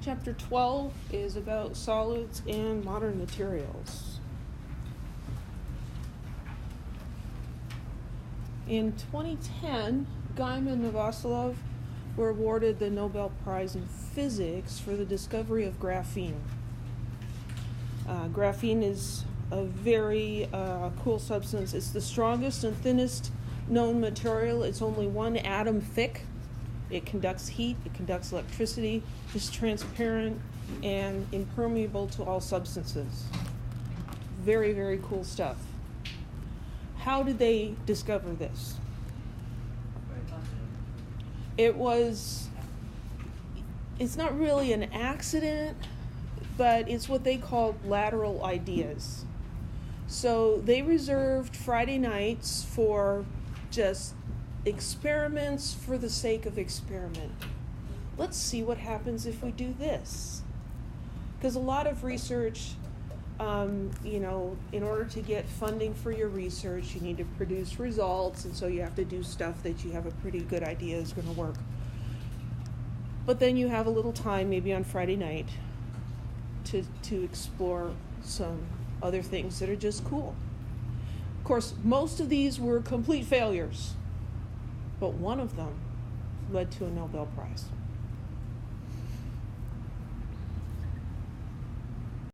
Chapter 12 is about solids and modern materials. In 2010, Gaiman and Vasilov were awarded the Nobel Prize in Physics for the discovery of graphene. Graphene is a very cool substance. It's the strongest and thinnest known material. It's only 1 atom thick. It conducts heat, it conducts electricity, it's transparent and impermeable to all substances. Very, very cool stuff. How did they discover this? It's not really an accident, but it's what they call lateral ideas. So they reserved Friday nights for just experiments for the sake of experiment. Let's see what happens if we do this. Because a lot of research, in order to get funding for your research, you need to produce results, and so you have to do stuff that you have a pretty good idea is going to work. But then you have a little time, maybe on Friday night, to explore some other things that are just cool. Of course, most of these were complete failures, but one of them led to a Nobel Prize.